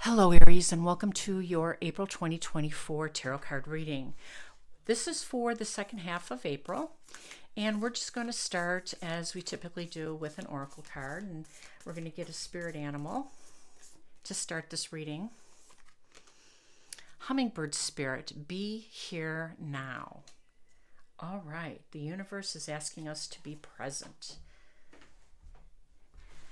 Hello, Aries, and welcome to your April 2024 tarot card reading. This is for the second half of April, and we're just going to start as we typically do with an oracle card, and we're going to get a spirit animal to start this reading. Hummingbird spirit, be here now. All right, the universe is asking us to be present.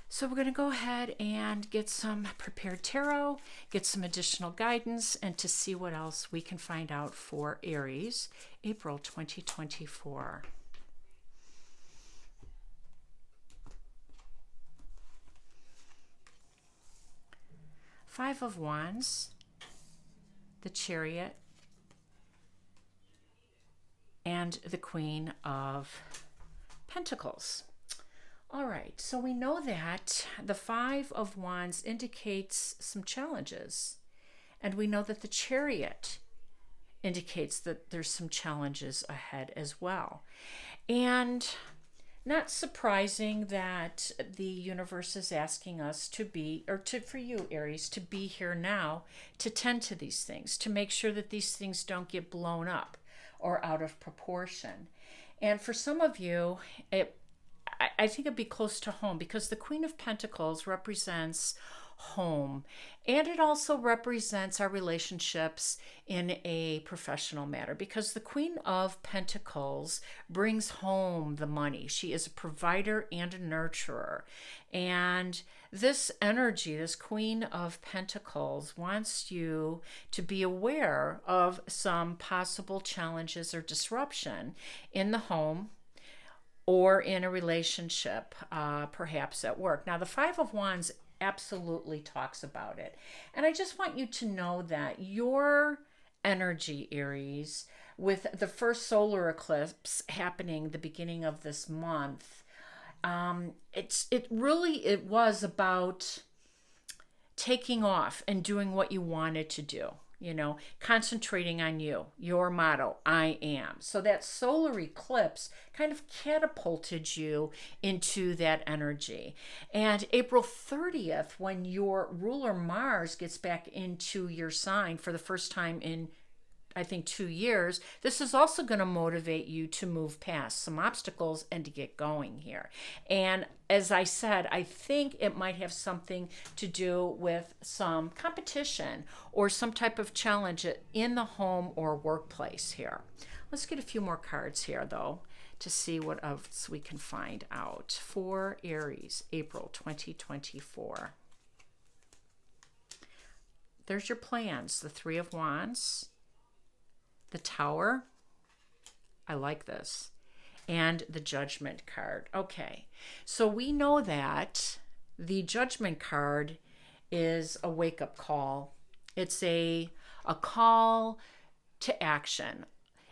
So we're going to go ahead and get some prepared tarot, get some additional guidance, and to see what else we can find out for Aries, April 2024. Five of Wands, the Chariot, and the Queen of Pentacles. All right, so we know that the Five of Wands indicates some challenges, and we know that the Chariot indicates that there's some challenges ahead as well. And not surprising that the universe is asking us to be, for you, Aries, to be here now, to tend to these things, to make sure that these things don't get blown up or out of proportion. And for some of you, I think it'd be close to home because the Queen of Pentacles represents home, and it also represents our relationships in a professional matter, because the Queen of Pentacles brings home the money. She is a provider and a nurturer, and this energy, this Queen of Pentacles, wants you to be aware of some possible challenges or disruption in the home or in a relationship, perhaps at work. Now, the Five of Wands absolutely talks about it. And I just want you to know that your energy, Aries, with the first solar eclipse happening the beginning of this month, it was about taking off and doing what you wanted to do. Concentrating on you, your motto, I am. So that solar eclipse kind of catapulted you into that energy. And April 30th, when your ruler Mars gets back into your sign for the first time in, I think, 2 years, this is also going to motivate you to move past some obstacles and to get going here. And as I said, I think it might have something to do with some competition or some type of challenge in the home or workplace here. Let's get a few more cards here, though, to see what else we can find out for Aries, April 2024. There's your plans, the Three of Wands, the Tower, I like this, and the Judgment card. Okay, so we know that the Judgment card is a wake-up call. It's a call to action.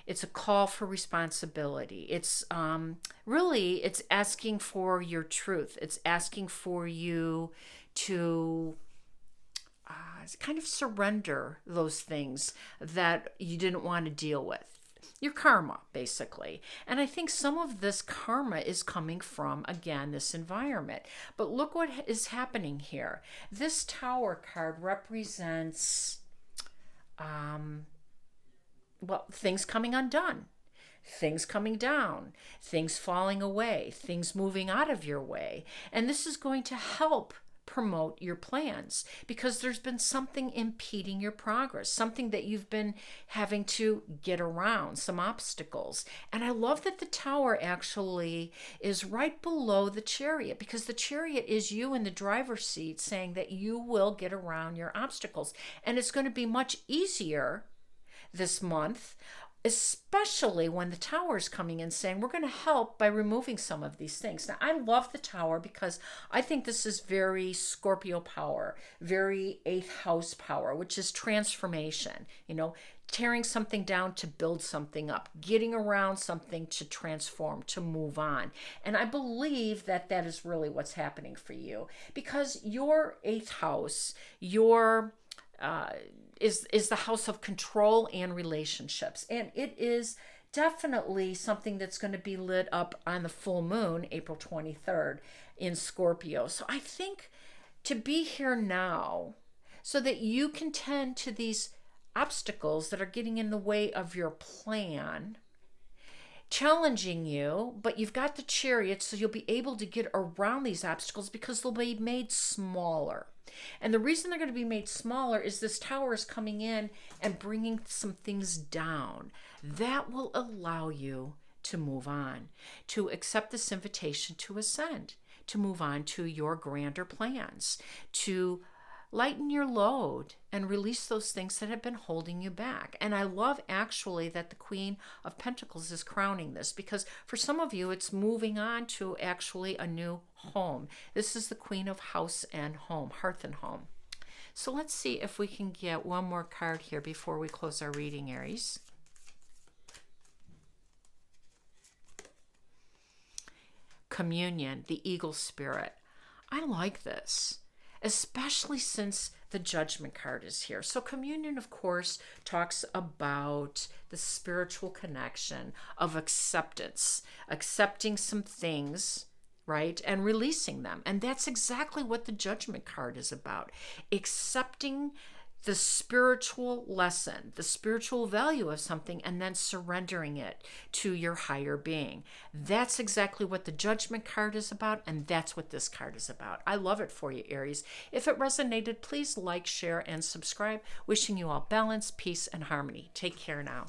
It's a call for responsibility. It's it's asking for your truth. It's asking for you to kind of surrender those things that you didn't want to deal with. Your karma, basically. And I think some of this karma is coming from, again, this environment. But look what is happening here. This Tower card represents, things coming undone, things coming down, things falling away, things moving out of your way. And this is going to help promote your plans because there's been something impeding your progress, something that you've been having to get around, some obstacles. And I love that the Tower actually is right below the Chariot, because the Chariot is you in the driver's seat saying that you will get around your obstacles. And it's going to be much easier this month, especially when the Tower is coming in saying we're going to help by removing some of these things. Now, I love the Tower because I think this is very Scorpio power, very 8th house power, which is transformation, tearing something down to build something up, getting around something to transform, to move on. And I believe that that is really what's happening for you, because your 8th house, is the house of control and relationships. And it is definitely something that's going to be lit up on the full moon, April 23rd, in Scorpio. So I think to be here now so that you can tend to these obstacles that are getting in the way of your plan, challenging you, but you've got the Chariot, so you'll be able to get around these obstacles because they'll be made smaller. And the reason they're going to be made smaller is this Tower is coming in and bringing some things down. That will allow you to move on, to accept this invitation to ascend, to move on to your grander plans, to lighten your load and release those things that have been holding you back. And I love actually that the Queen of Pentacles is crowning this, because for some of you, it's moving on to actually a new home. This is the Queen of House and Home, Hearth and Home. So let's see if we can get one more card here before we close our reading, Aries. Communion, the Eagle Spirit. I like this, especially since the Judgment card is here. So communion, of course, talks about the spiritual connection of acceptance, accepting some things, right, and releasing them. And that's exactly what the Judgment card is about. Accepting the spiritual lesson, the spiritual value of something, and then surrendering it to your higher being. That's exactly what the Judgment card is about, and that's what this card is about. I love it for you, Aries. If it resonated, please like, share, and subscribe. Wishing you all balance, peace, and harmony. Take care now.